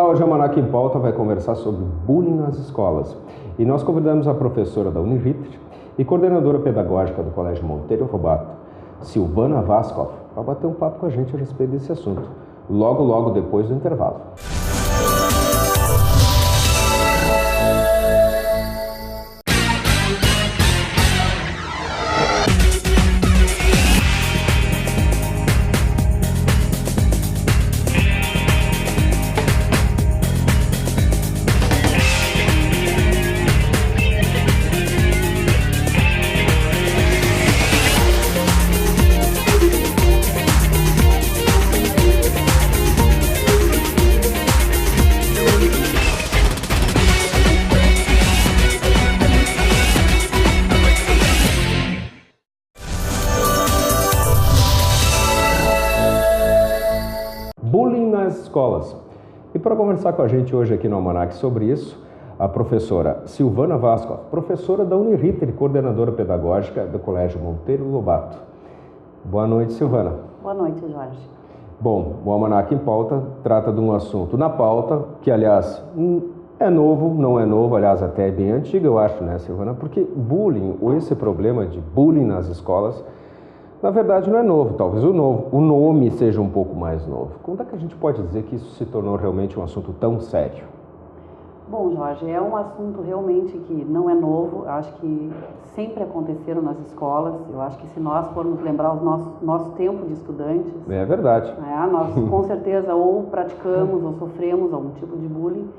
Olá, hoje a Almanac em Pauta vai conversar sobre bullying nas escolas. E nós convidamos a professora da Uniriter e coordenadora pedagógica do Colégio Monteiro Lobato, Silvana Vaskov, para bater um papo com a gente a respeito desse assunto, logo depois do intervalo. Bullying nas escolas. E para conversar com a gente hoje aqui no Almanac sobre isso, a professora Silvana Vaskov, professora da Uniriter e coordenadora pedagógica do Colégio Monteiro Lobato. Boa noite, Silvana. Boa noite, Jorge. Bom, o Almanac em Pauta trata de um assunto na pauta que, aliás, é novo, não é novo, aliás, até é bem antigo, eu acho, né, Silvana? Porque bullying, ou esse problema de bullying nas escolas, na verdade não é novo, talvez o nome seja um pouco mais novo. Quando é que a gente pode dizer que isso se tornou realmente um assunto tão sério? Bom, Jorge, é um assunto realmente que não é novo, acho que sempre aconteceram nas escolas. Eu acho que se nós formos lembrar o nosso tempo de estudantes... É verdade. Nós com certeza ou praticamos ou sofremos algum tipo de bullying,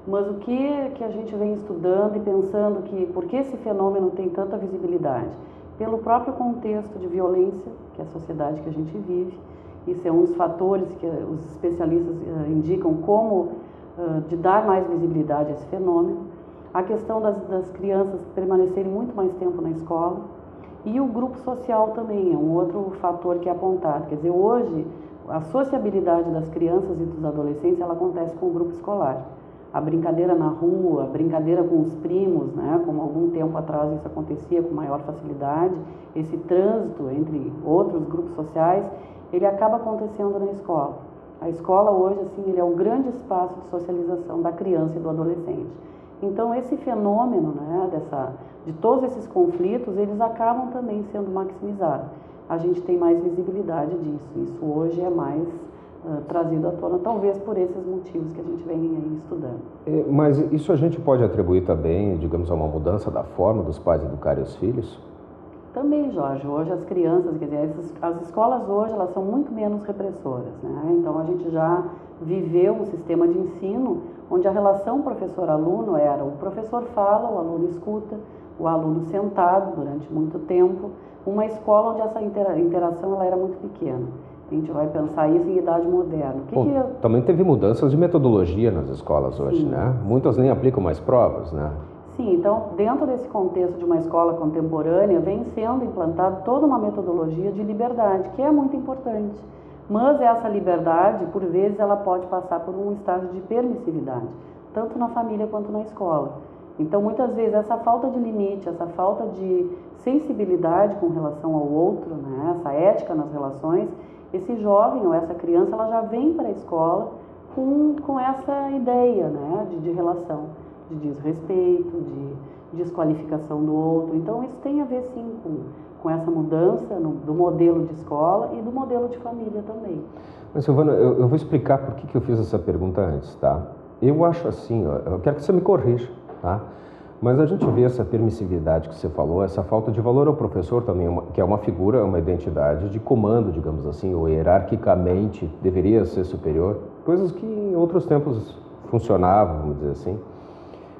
mas o que a gente vem estudando e pensando que por que esse fenômeno tem tanta visibilidade? Pelo próprio contexto de violência, que é a sociedade que a gente vive. Isso é um dos fatores que os especialistas indicam como de dar mais visibilidade a esse fenômeno. A questão das crianças permanecerem muito mais tempo na escola. E o grupo social também é um outro fator que é apontado. Quer dizer, hoje, a sociabilidade das crianças e dos adolescentes, ela acontece com o grupo escolar. A brincadeira na rua, a brincadeira com os primos, né, como algum tempo atrás isso acontecia com maior facilidade, esse trânsito entre outros grupos sociais, ele acaba acontecendo na escola. A escola hoje, assim, ele é o grande espaço de socialização da criança e do adolescente. Então, esse fenômeno, né, de todos esses conflitos, eles acabam também sendo maximizados. A gente tem mais visibilidade disso, isso hoje é mais trazido à tona, talvez por esses motivos que a gente vem aí estudando. Mas isso a gente pode atribuir também, digamos, a uma mudança da forma dos pais educarem os filhos? Também, Jorge. Hoje as crianças, quer dizer, as escolas hoje, elas são muito menos repressoras, né? Então a gente já viveu um sistema de ensino onde a relação professor-aluno era o professor fala, o aluno escuta, o aluno sentado durante muito tempo, uma escola onde essa interação ela era muito pequena. A gente vai pensar isso em idade moderna. Também teve mudanças de metodologia nas escolas hoje, Sim. né? Muitas nem aplicam mais provas, né? Sim, então dentro desse contexto de uma escola contemporânea vem sendo implantada toda uma metodologia de liberdade, que é muito importante. Mas essa liberdade, por vezes, ela pode passar por um estágio de permissividade, tanto na família quanto na escola. Então, muitas vezes, essa falta de limite, essa falta de sensibilidade com relação ao outro, né? Essa ética nas relações, esse jovem ou essa criança, ela já vem para a escola com essa ideia, né, de relação, de desrespeito, de desqualificação do outro. Então, isso tem a ver, sim, com essa mudança do modelo de escola e do modelo de família também. Mas, Silvana, eu vou explicar por que eu fiz essa pergunta antes, tá? Eu acho assim, ó, eu quero que você me corrija, tá? Mas a gente vê essa permissividade que você falou, essa falta de valor ao professor também, que é uma figura, uma identidade de comando, digamos assim, ou hierarquicamente deveria ser superior, coisas que em outros tempos funcionavam, vamos dizer assim.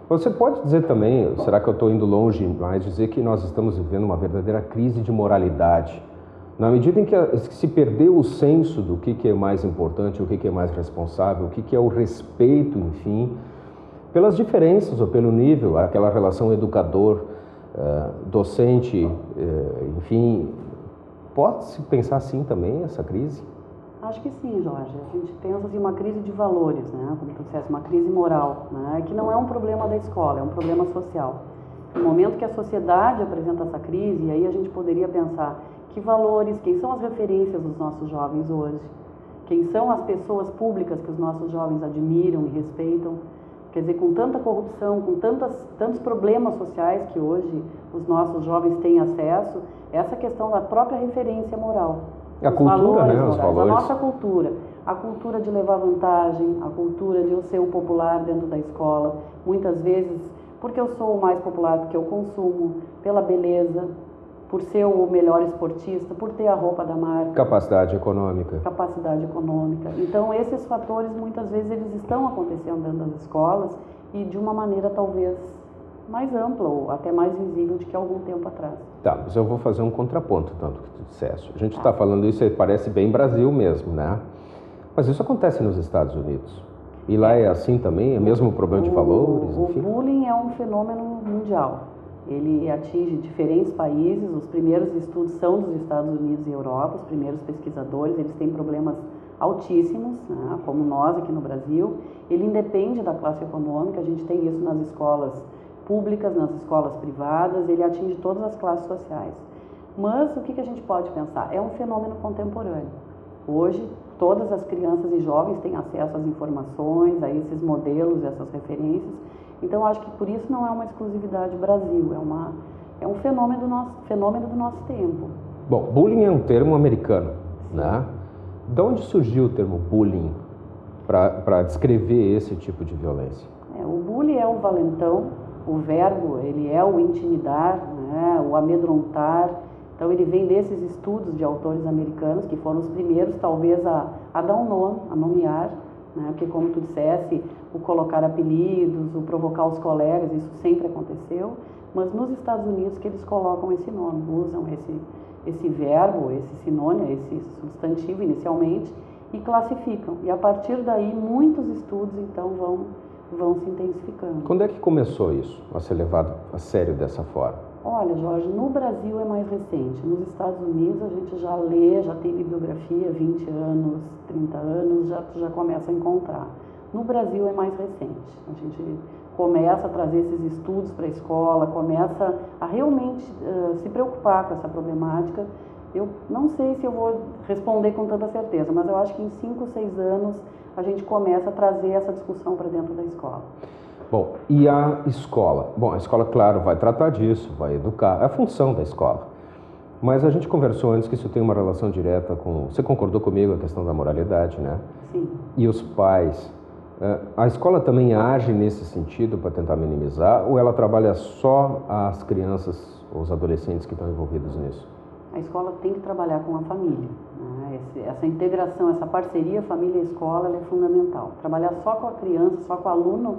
Você pode dizer também, será que eu estou indo longe mais, dizer que nós estamos vivendo uma verdadeira crise de moralidade, na medida em que se perdeu o senso do que é mais importante, o que é mais responsável, o que é o respeito, enfim, pelas diferenças ou pelo nível, aquela relação educador, docente, enfim, pode-se pensar assim também, essa crise? Acho que sim, Jorge. A gente pensa assim, uma crise de valores, né? Como tu disseste, uma crise moral, né? Que não é um problema da escola, é um problema social. No momento que a sociedade apresenta essa crise, aí a gente poderia pensar que valores, quem são as referências dos nossos jovens hoje? Quem são as pessoas públicas que os nossos jovens admiram e respeitam? Quer dizer, com tanta corrupção, com tantos problemas sociais que hoje os nossos jovens têm acesso, essa questão da própria referência moral. A cultura, né? Os valores. A nossa cultura. A cultura de levar vantagem, a cultura de eu ser o popular dentro da escola. Muitas vezes, porque eu sou o mais popular, porque eu consumo, pela beleza, por ser o melhor esportista, por ter a roupa da marca. Capacidade econômica. Capacidade econômica. Então, esses fatores, muitas vezes, eles estão acontecendo dentro das escolas e de uma maneira, talvez, mais ampla ou até mais visível do que há algum tempo atrás. Tá, mas eu vou fazer um contraponto, tanto que tu disseste. A gente está falando isso e parece bem Brasil mesmo, né? Mas isso acontece nos Estados Unidos. E lá é assim também? É mesmo o problema de valores? Enfim? O bullying é um fenômeno mundial. Ele atinge diferentes países. Os primeiros estudos são dos Estados Unidos e Europa. Os primeiros pesquisadores, eles têm problemas altíssimos, né, como nós aqui no Brasil. Ele independe da classe econômica. A gente tem isso nas escolas públicas, nas escolas privadas. Ele atinge todas as classes sociais. Mas o que a gente pode pensar? É um fenômeno contemporâneo. Hoje, todas as crianças e jovens têm acesso às informações, a esses modelos, essas referências. Então, acho que por isso não é uma exclusividade Brasil, é um fenômeno do nosso tempo. Bom, bullying é um termo americano, né? De onde surgiu o termo bullying para descrever esse tipo de violência? O bullying é o valentão, o verbo, ele é o intimidar, né? O amedrontar. Então, ele vem desses estudos de autores americanos, que foram os primeiros, talvez, a dar um nome, a nomear, né? Porque, como tu dissesse, o colocar apelidos, o provocar os colegas, isso sempre aconteceu, mas nos Estados Unidos que eles colocam esse nome, usam esse verbo, esse sinônimo, esse substantivo inicialmente, e classificam. E a partir daí, muitos estudos, então, vão se intensificando. Quando é que começou isso, a ser levado a sério dessa forma? Olha, Jorge, no Brasil é mais recente. Nos Estados Unidos a gente já lê, já tem bibliografia, 20 anos, 30 anos, já começa a encontrar. No Brasil é mais recente. A gente começa a trazer esses estudos para a escola, começa a realmente se preocupar com essa problemática. Eu não sei se eu vou responder com tanta certeza, mas eu acho que em 5, 6 anos a gente começa a trazer essa discussão para dentro da escola. Bom, e a escola? Bom, a escola, claro, vai tratar disso, vai educar, é a função da escola. Mas a gente conversou antes que isso tem uma relação direta com... Você concordou comigo a questão da moralidade, né? Sim. E os pais. A escola também age nesse sentido para tentar minimizar ou ela trabalha só as crianças ou os adolescentes que estão envolvidos nisso? A escola tem que trabalhar com a família, né? Essa integração, essa parceria família-escola, ela é fundamental. Trabalhar só com a criança, só com o aluno,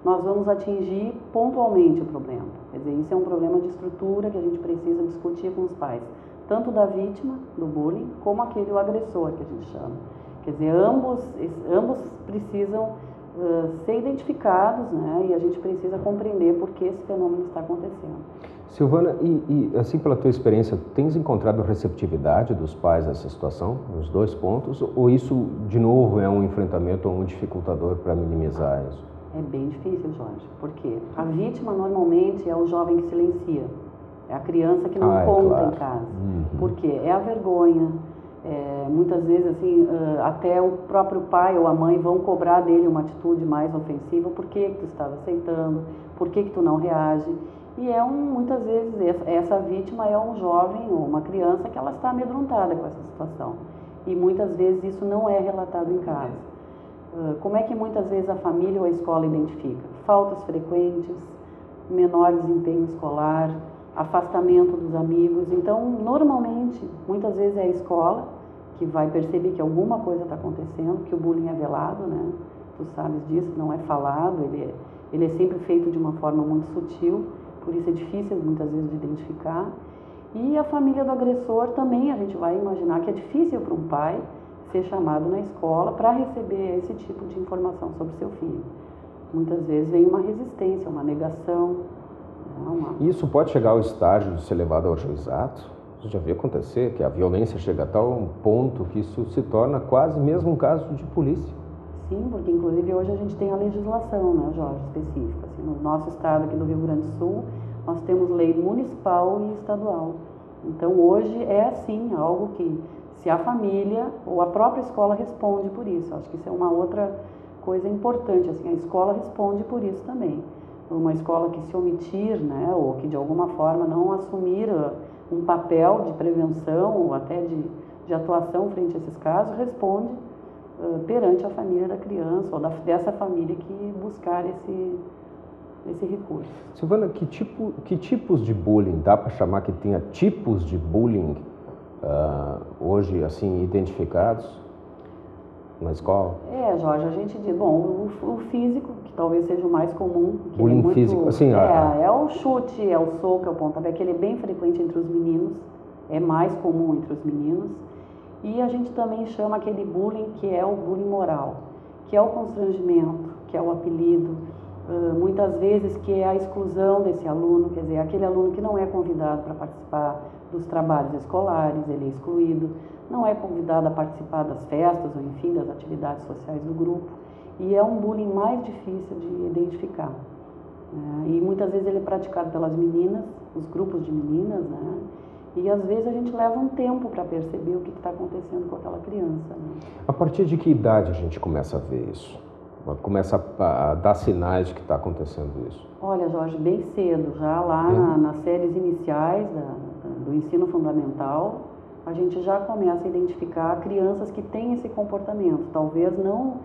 nós vamos atingir pontualmente o problema. Quer dizer, isso é um problema de estrutura que a gente precisa discutir com os pais, tanto da vítima do bullying, como aquele o agressor, que a gente chama. Quer dizer, ambos precisam ser identificados, né? E a gente precisa compreender por que esse fenômeno está acontecendo. Silvana, e assim pela tua experiência, tens encontrado receptividade dos pais a essa situação, nos dois pontos? Ou isso, de novo, é um enfrentamento ou um dificultador para minimizar isso? É bem difícil, Jorge, porque a vítima normalmente é o jovem que silencia, é a criança que não conta claro. em casa. Por quê? É a vergonha. Muitas vezes, assim, até o próprio pai ou a mãe vão cobrar dele uma atitude mais ofensiva. Por que tu estás aceitando? Por que tu não reage? E muitas vezes essa vítima é um jovem ou uma criança que ela está amedrontada com essa situação. E muitas vezes isso não é relatado em casa. Como é que muitas vezes a família ou a escola identifica? Faltas frequentes, menor desempenho escolar, afastamento dos amigos. Então, normalmente, muitas vezes é a escola que vai perceber que alguma coisa está acontecendo, que o bullying é velado, né? Tu sabes disso, não é falado, ele é sempre feito de uma forma muito sutil, por isso é difícil muitas vezes de identificar. E a família do agressor também, a gente vai imaginar que é difícil para um pai ser chamado na escola para receber esse tipo de informação sobre seu filho. Muitas vezes vem uma resistência, uma negação. Isso pode chegar ao estágio de ser levado ao juizado? Você já viu acontecer que a violência chega a tal ponto que isso se torna quase mesmo um caso de polícia? Sim, porque inclusive hoje a gente tem a legislação, né, Jorge, específica. Assim, no nosso estado aqui do Rio Grande do Sul, nós temos lei municipal e estadual. Então hoje é assim, algo que se a família ou a própria escola responde por isso. Acho que isso é uma outra coisa importante, assim, a escola responde por isso também. Uma escola que se omitir, né, ou que de alguma forma não assumir um papel de prevenção ou até de atuação frente a esses casos, responde perante a família da criança ou dessa família que buscar esse recurso. Silvana, que tipos de bullying, dá para chamar que tenha tipos de bullying hoje assim identificados na escola? Jorge, a gente diz, bom, o físico, que talvez seja o mais comum. Que bullying muito, físico, assim... É o chute, é o soco, é o pontapé, que ele é bem frequente entre os meninos, é mais comum entre os meninos. E a gente também chama aquele bullying que é o bullying moral, que é o constrangimento, que é o apelido, muitas vezes que é a exclusão desse aluno, quer dizer, aquele aluno que não é convidado para participar dos trabalhos escolares, ele é excluído, não é convidado a participar das festas ou enfim das atividades sociais do grupo, e é um bullying mais difícil de identificar, né? E muitas vezes ele é praticado pelas meninas, os grupos de meninas, né? E às vezes a gente leva um tempo para perceber o que está acontecendo com aquela criança, né? A partir de que idade a gente começa a ver isso? Começa a dar sinais de que está acontecendo isso? Olha, Jorge, bem cedo, já lá nas séries iniciais do ensino fundamental, a gente já começa a identificar crianças que têm esse comportamento. Talvez não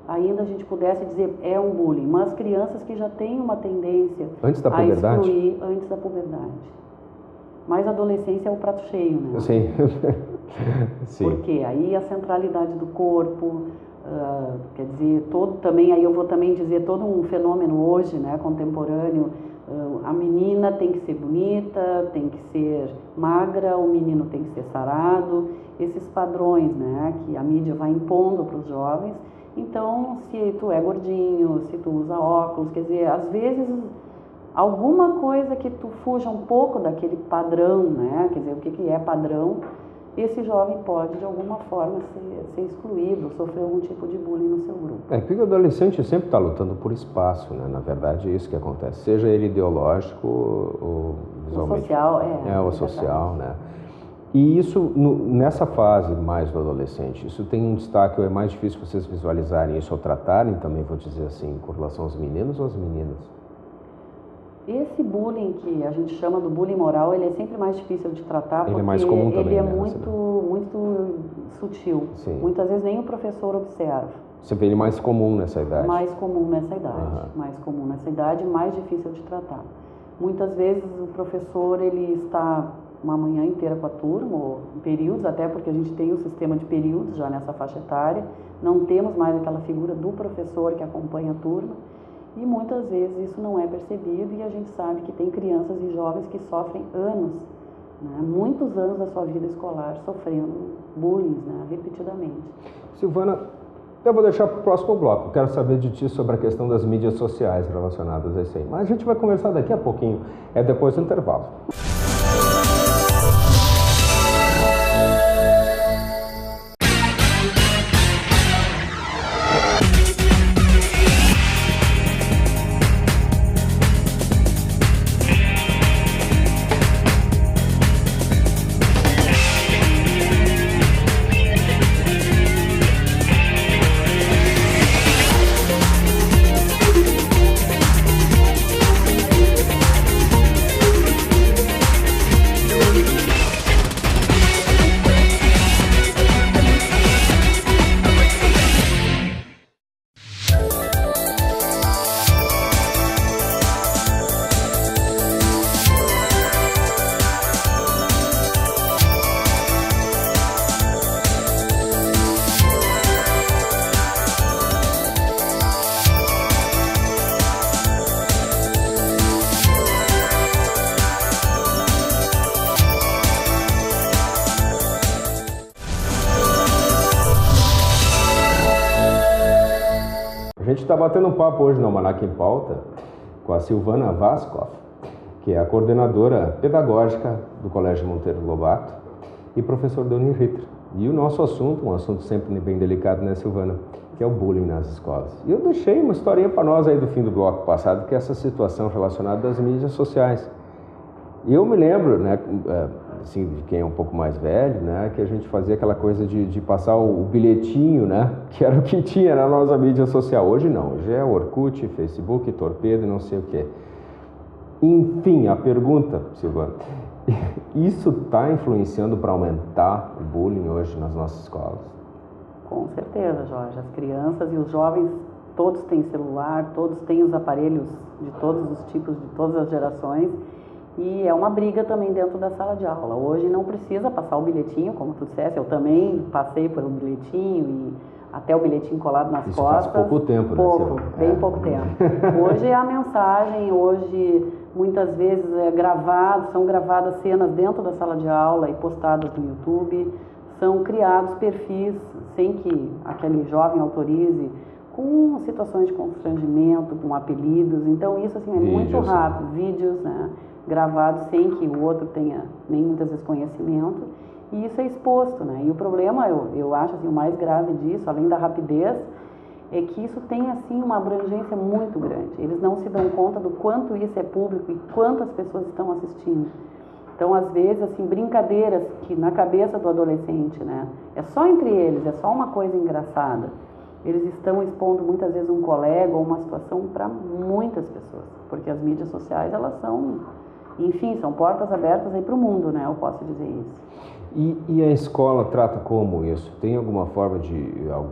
ainda a gente pudesse dizer é um bullying, mas crianças que já têm uma tendência a excluir antes da puberdade. Mas a adolescência é o prato cheio, né? Sim. Sim. Porque aí a centralidade do corpo, quer dizer, aí eu vou também dizer todo um fenômeno hoje, né, contemporâneo. A menina tem que ser bonita, tem que ser magra, o menino tem que ser sarado, esses padrões, né, que a mídia vai impondo para os jovens. Então, se tu é gordinho, se tu usa óculos, quer dizer, às vezes alguma coisa que tu fuja um pouco daquele padrão, né, quer dizer, o que é padrão, esse jovem pode, de alguma forma, ser excluído, sofrer algum tipo de bullying no seu grupo. Porque o adolescente sempre está lutando por espaço, né? Na verdade, é isso que acontece. Seja ele ideológico ou visualmente... O social, o social, né? E isso, nessa fase mais do adolescente, isso tem um destaque, ou é mais difícil vocês visualizarem isso ou tratarem também, vou dizer assim, com relação aos meninos ou às meninas? Esse bullying que a gente chama do bullying moral, ele é sempre mais difícil de tratar, porque ele é mais comum também, ele é né? muito sutil. Sim. Muitas vezes nem o professor observa. Você vê ele mais comum nessa idade? Mais comum nessa idade, mais difícil de tratar. Muitas vezes o professor ele está uma manhã inteira com a turma, ou em períodos, até porque a gente tem o sistema de períodos já nessa faixa etária, não temos mais aquela figura do professor que acompanha a turma. E muitas vezes isso não é percebido e a gente sabe que tem crianças e jovens que sofrem anos, né, muitos anos da sua vida escolar sofrendo bullying, né, repetidamente. Silvana, eu vou deixar para o próximo bloco. Quero saber de ti sobre a questão das mídias sociais relacionadas a isso aí. Mas a gente vai conversar daqui a pouquinho, depois do intervalo. A gente está batendo um papo hoje no Almanac em Pauta com a Silvana Vaskov, que é a coordenadora pedagógica do Colégio Monteiro Lobato e professor da Uniriter. E o nosso assunto, um assunto sempre bem delicado, né, Silvana, que é o bullying nas escolas. E eu deixei uma historinha para nós aí do fim do bloco passado, que é essa situação relacionada às mídias sociais. E eu me lembro, né, assim, de quem é um pouco mais velho, né, que a gente fazia aquela coisa de passar o bilhetinho, né, que era o que tinha na nossa mídia social. Hoje não, hoje é Orkut, Facebook, Torpedo e não sei o quê. Enfim, a pergunta, Silvana, isso está influenciando para aumentar o bullying hoje nas nossas escolas? Com certeza, Jorge. As crianças e os jovens, todos têm celular, todos têm os aparelhos de todos os tipos, de todas as gerações, e é uma briga também dentro da sala de aula. Hoje não precisa passar o bilhetinho, como tu disseste, eu também passei pelo bilhetinho e até o bilhetinho colado nas isso costas. Faz pouco tempo, pouco, né? Bem pouco tempo. Hoje é a mensagem, hoje muitas vezes são gravadas cenas dentro da sala de aula e postadas no YouTube, são criados perfis sem que aquele jovem autorize, com situações de constrangimento, com apelidos, então isso assim é muito rápido, vídeos, né, gravados sem que o outro tenha nem muitas vezes conhecimento, e isso é exposto, né, e o problema, eu acho assim, o mais grave disso, além da rapidez, é que isso tem assim uma abrangência muito grande, eles não se dão conta do quanto isso é público e quantas pessoas estão assistindo. Então, às vezes, assim, brincadeiras que na cabeça do adolescente, né, é só entre eles, é só uma coisa engraçada. Eles estão expondo muitas vezes um colega ou uma situação para muitas pessoas, porque as mídias sociais, elas são, enfim, são portas abertas aí para o mundo, né, eu posso dizer isso. E a escola trata como isso? Tem alguma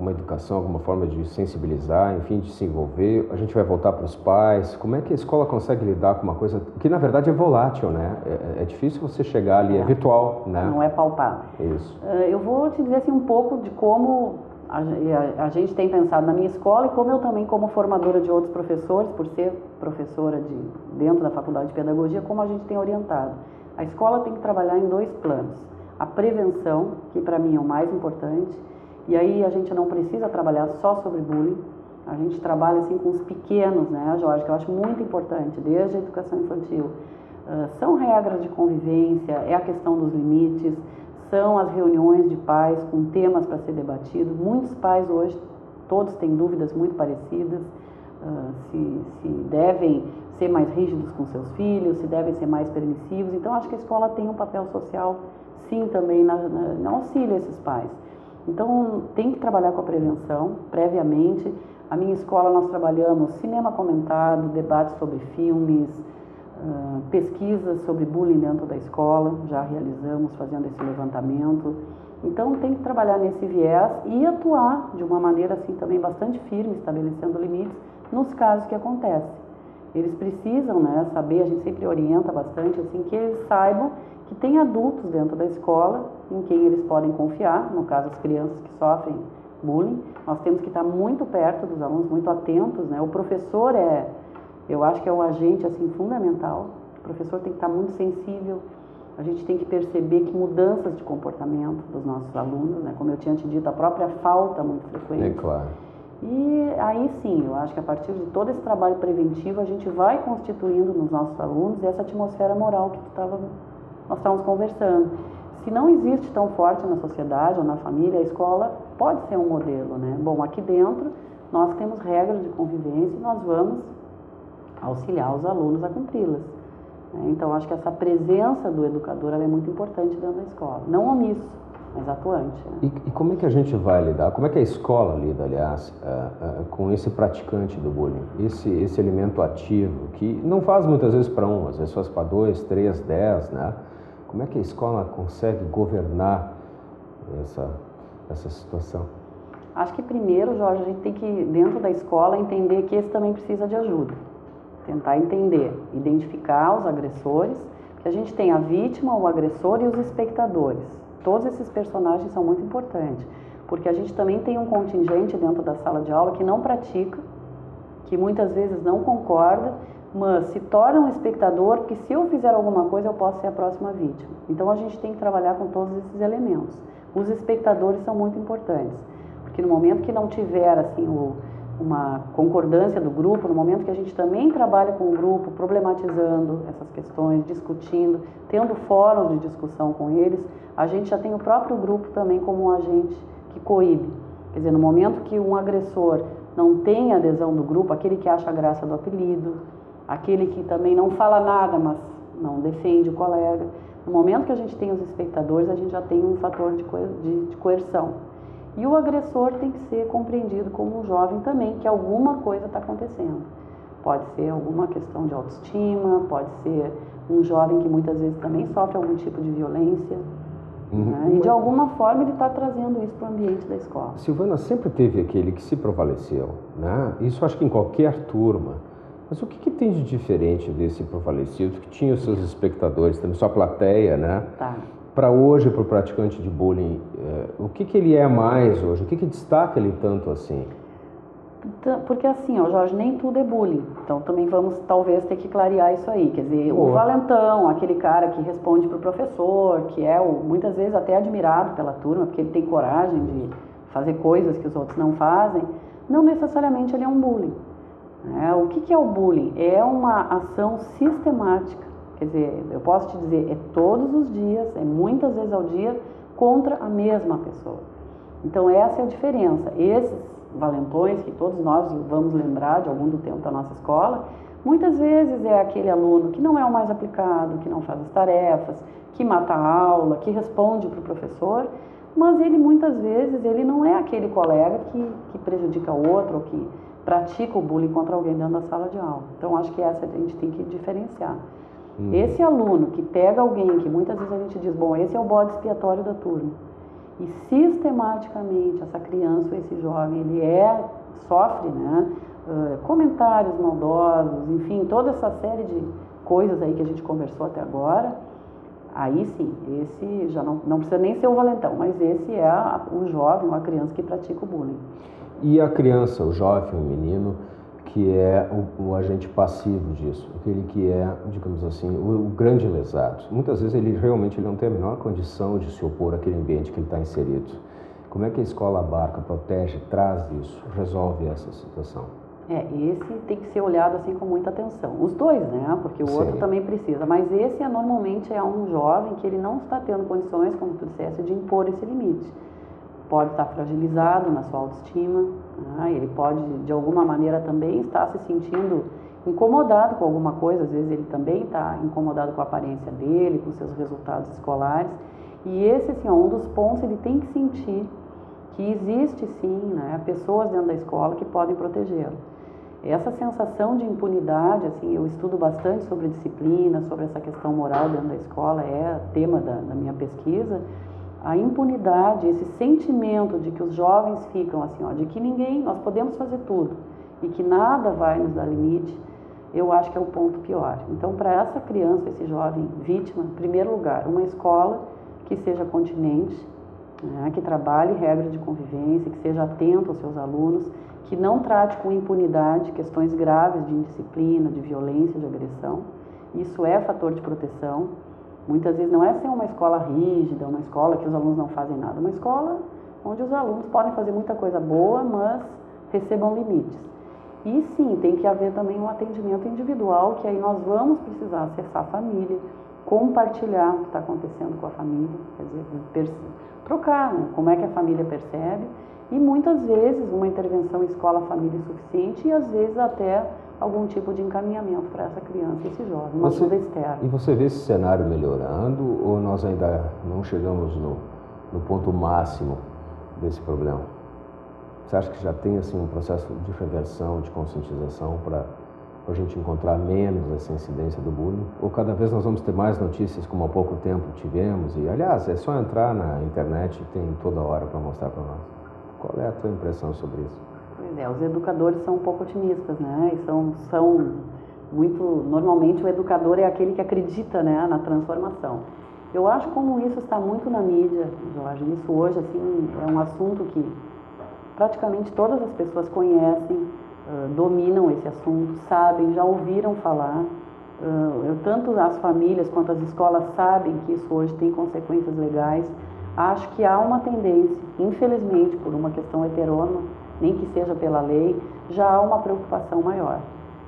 educação, alguma forma de sensibilizar, enfim, de se envolver? A gente vai voltar para os pais? Como é que a escola consegue lidar com uma coisa que na verdade é volátil, né? É difícil você chegar ali, é virtual, né? Não é palpável. Isso. Eu vou te dizer assim um pouco de como a gente tem pensado na minha escola e como eu também, como formadora de outros professores, por ser professora dentro da Faculdade de Pedagogia, como a gente tem orientado. A escola tem que trabalhar em 2 planos. A prevenção, que para mim é o mais importante, e aí a gente não precisa trabalhar só sobre bullying, a gente trabalha assim com os pequenos, né, Jorge, que eu acho muito importante, desde a educação infantil. São regras de convivência, é a questão dos limites, são as reuniões de pais com temas para ser debatido. Muitos pais hoje, todos têm dúvidas muito parecidas, se devem ser mais rígidos com seus filhos, se devem ser mais permissivos. Então, acho que a escola tem um papel social, sim, também na auxílio a esses pais. Então, tem que trabalhar com a prevenção, previamente. A minha escola, nós trabalhamos cinema comentado, debates sobre filmes, pesquisas sobre bullying dentro da escola, já realizamos fazendo esse levantamento. Então, tem que trabalhar nesse viés e atuar de uma maneira assim também bastante firme, estabelecendo limites nos casos que acontecem. Eles precisam, né, saber, a gente sempre orienta bastante, assim, que eles saibam que tem adultos dentro da escola em quem eles podem confiar, no caso as crianças que sofrem bullying. Nós temos que estar muito perto dos alunos, muito atentos, né? O professor eu acho que é um agente assim fundamental. O professor tem que estar muito sensível. A gente tem que perceber que mudanças de comportamento dos nossos alunos, né? Como eu tinha te dito, a própria falta muito frequente. É claro. E aí sim, eu acho que a partir de todo esse trabalho preventivo, a gente vai constituindo nos nossos alunos essa atmosfera moral que nós estávamos conversando. Se não existe tão forte na sociedade ou na família, a escola pode ser um modelo, né? Bom, aqui dentro nós temos regras de convivência e nós vamos auxiliar os alunos a cumpri-las. Então, acho que essa presença do educador ela é muito importante dentro da escola. Não omisso, mas atuante. Né? E como é que a gente vai lidar, como é que a escola lida, aliás, com esse praticante do bullying? Esse elemento ativo, que não faz muitas vezes para um, às vezes faz para 2, 3, 10, né? Como é que a escola consegue governar essa situação? Acho que primeiro, Jorge, a gente tem que, dentro da escola, entender que esse também precisa de ajuda. Tentar entender, identificar os agressores, que a gente tem a vítima, o agressor e os espectadores. Todos esses personagens são muito importantes, porque a gente também tem um contingente dentro da sala de aula que não pratica, que muitas vezes não concorda, mas se torna um espectador, porque se eu fizer alguma coisa eu posso ser a próxima vítima. Então a gente tem que trabalhar com todos esses elementos. Os espectadores são muito importantes, porque no momento que não tiver assim uma concordância do grupo, no momento que a gente também trabalha com o grupo, problematizando essas questões, discutindo, tendo fóruns de discussão com eles, a gente já tem o próprio grupo também como um agente que coíbe. Quer dizer, no momento que um agressor não tem adesão do grupo, aquele que acha a graça do apelido, aquele que também não fala nada, mas não defende o colega, No momento que a gente tem os espectadores, a gente já tem um fator de coerção. E o agressor tem que ser compreendido como um jovem também, que alguma coisa está acontecendo. Pode ser alguma questão de autoestima, pode ser um jovem que muitas vezes também sofre algum tipo de violência. Né? E de alguma forma ele está trazendo isso para o ambiente da escola. Silvana, sempre teve aquele que se prevaleceu, né? Isso acho que em qualquer turma. Mas o que tem de diferente desse prevalecido, que tinha os seus espectadores, também sua plateia, né? Tá. Para hoje, para o praticante de bullying, o que ele é mais hoje? O que destaca ele tanto assim? Porque assim, ó, Jorge, nem tudo é bullying. Então também vamos talvez ter que clarear isso aí. Quer dizer, o valentão, aquele cara que responde para o professor, que é muitas vezes até admirado pela turma, porque ele tem coragem de fazer coisas que os outros não fazem, não necessariamente ele é um bullying. O que é o bullying? É uma ação sistemática. Quer dizer, eu posso te dizer, é todos os dias, é muitas vezes ao dia, contra a mesma pessoa. Então essa é a diferença. Esses valentões, que todos nós vamos lembrar de algum do tempo da nossa escola, muitas vezes é aquele aluno que não é o mais aplicado, que não faz as tarefas, que mata a aula, que responde para o professor, mas ele muitas vezes ele não é aquele colega que prejudica o outro ou que pratica o bullying contra alguém dentro da sala de aula. Então acho que essa a gente tem que diferenciar. Esse aluno que pega alguém, que muitas vezes a gente diz, bom, esse é o bode expiatório da turma, e sistematicamente essa criança ou esse jovem, ele sofre, né, comentários maldosos, enfim, toda essa série de coisas aí que a gente conversou até agora, aí sim, esse já não precisa nem ser o valentão, mas esse é o jovem ou a criança que pratica o bullying. E a criança, o jovem, o menino, que é o agente passivo disso, aquele que é, digamos assim, o grande lesado. Muitas vezes ele realmente não tem a menor condição de se opor àquele ambiente que ele está inserido. Como é que a escola abarca, protege, traz isso, resolve essa situação? Esse tem que ser olhado assim com muita atenção. Os dois, né? Porque o outro também precisa. Mas esse normalmente é um jovem que ele não está tendo condições, como tu disseste, de impor esse limite. Pode estar fragilizado na sua autoestima, né? Ele pode de alguma maneira também estar se sentindo incomodado com alguma coisa, às vezes ele também está incomodado com a aparência dele, com seus resultados escolares, e esse assim, um dos pontos, ele tem que sentir que existe sim, né, pessoas dentro da escola que podem protegê-lo. Essa sensação de impunidade, assim, eu estudo bastante sobre disciplina, sobre essa questão moral dentro da escola, é tema da minha pesquisa. A impunidade, esse sentimento de que os jovens ficam assim, ó, de que nós podemos fazer tudo e que nada vai nos dar limite, eu acho que é o ponto pior. Então, para essa criança, esse jovem vítima, em primeiro lugar, uma escola que seja continente, né, que trabalhe regras de convivência, que seja atento aos seus alunos, que não trate com impunidade questões graves de indisciplina, de violência, de agressão. Isso é fator de proteção. Muitas vezes não é ser uma escola rígida, uma escola que os alunos não fazem nada, uma escola onde os alunos podem fazer muita coisa boa, mas recebam limites. E sim, tem que haver também um atendimento individual, que aí nós vamos precisar acessar a família, compartilhar o que está acontecendo com a família, quer dizer, trocar, né, como é que a família percebe, e muitas vezes uma intervenção escola-família é suficiente e às vezes até algum tipo de encaminhamento para essa criança, esse jovem, uma ajuda externa. E você vê esse cenário melhorando ou nós ainda não chegamos no ponto máximo desse problema? Você acha que já tem assim um processo de reversão, de conscientização para a gente encontrar menos essa incidência do bullying? Ou cada vez nós vamos ter mais notícias como há pouco tempo tivemos? E aliás, é só entrar na internet e tem toda hora para mostrar para nós. Qual é a tua impressão sobre isso? Pois é, os educadores são um pouco otimistas, né? E são muito... Normalmente o educador é aquele que acredita, né, na transformação. Eu acho como isso está muito na mídia, Jorge. Isso hoje, assim, é um assunto que praticamente todas as pessoas conhecem, dominam esse assunto, sabem, já ouviram falar. Tanto as famílias quanto as escolas sabem que isso hoje tem consequências legais. Acho que há uma tendência, infelizmente, por uma questão heterônoma, nem que seja pela lei, já há uma preocupação maior.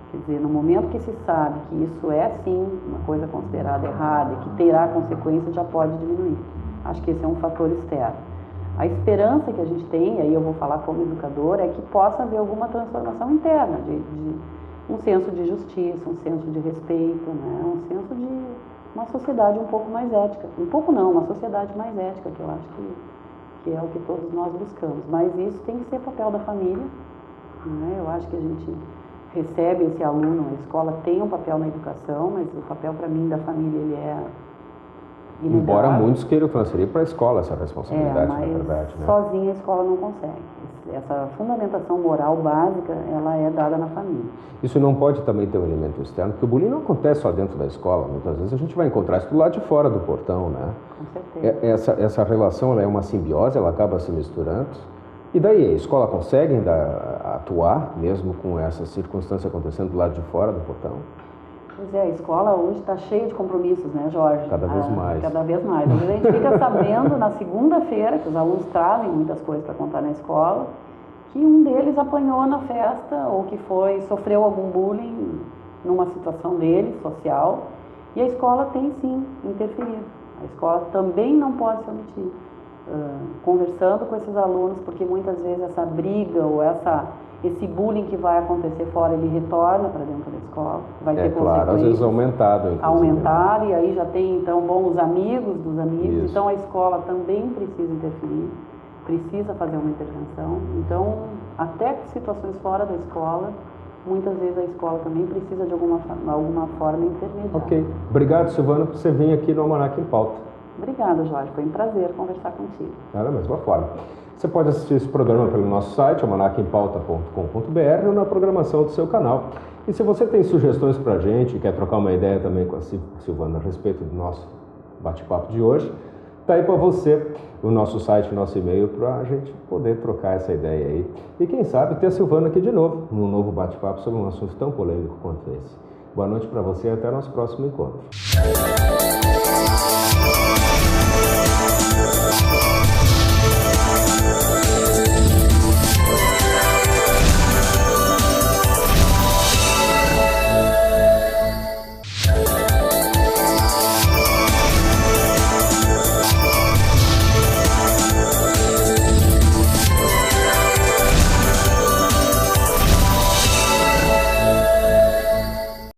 Quer dizer, no momento que se sabe que isso é, sim, uma coisa considerada errada e que terá consequências, já pode diminuir. Acho que esse é um fator externo. A esperança que a gente tem, aí eu vou falar como educador, é que possa haver alguma transformação interna, de um senso de justiça, um senso de respeito, né? Um senso uma sociedade um pouco mais ética. Um pouco não, uma sociedade mais ética, que eu acho que é o que todos nós buscamos. Mas isso tem que ser papel da família, né? Eu acho que a gente recebe esse aluno, a escola tem um papel na educação, mas o papel para mim da família ele é inegável. Embora muitos queiram transferir para a escola essa responsabilidade, mas na verdade, né? sozinha a escola não consegue. Essa fundamentação moral básica, ela é dada na família. Isso não pode também ter um elemento externo, porque o bullying não acontece só dentro da escola. Muitas vezes a gente vai encontrar isso do lado de fora do portão, né? Com certeza. Essa relação ela é uma simbiose, ela acaba se misturando. E daí, a escola consegue ainda atuar, mesmo com essa circunstância acontecendo do lado de fora do portão? Pois é, a escola hoje está cheia de compromissos, né, Jorge? Cada vez mais. Cada vez mais. Às vezes a gente fica sabendo na segunda-feira, que os alunos trazem muitas coisas para contar na escola, que um deles apanhou na festa ou que sofreu algum bullying numa situação dele, social, e a escola tem sim interferido. A escola também não pode se omitir. Conversando com esses alunos, porque muitas vezes essa briga ou esse bullying que vai acontecer fora, ele retorna para dentro da escola, vai ter consequências. Claro, às vezes aumentado. Aumentar, e aí já tem, então, os amigos dos amigos. Isso. Então, a escola também precisa interferir, precisa fazer uma intervenção. Então, até situações fora da escola, muitas vezes a escola também precisa de alguma forma intermediar. Ok. Obrigado, Silvana, por você vir aqui no Almanac em Pauta. Obrigada, Jorge. Foi um prazer conversar contigo. Da mesma forma. Você pode assistir esse programa pelo nosso site, almanaquempauta.com.br, ou na programação do seu canal. E se você tem sugestões para a gente, quer trocar uma ideia também com a Silvana a respeito do nosso bate-papo de hoje, tá aí para você o nosso site, o nosso e-mail, para a gente poder trocar essa ideia aí. E quem sabe ter a Silvana aqui de novo, num novo bate-papo sobre um assunto tão polêmico quanto esse. Boa noite para você e até o nosso próximo encontro.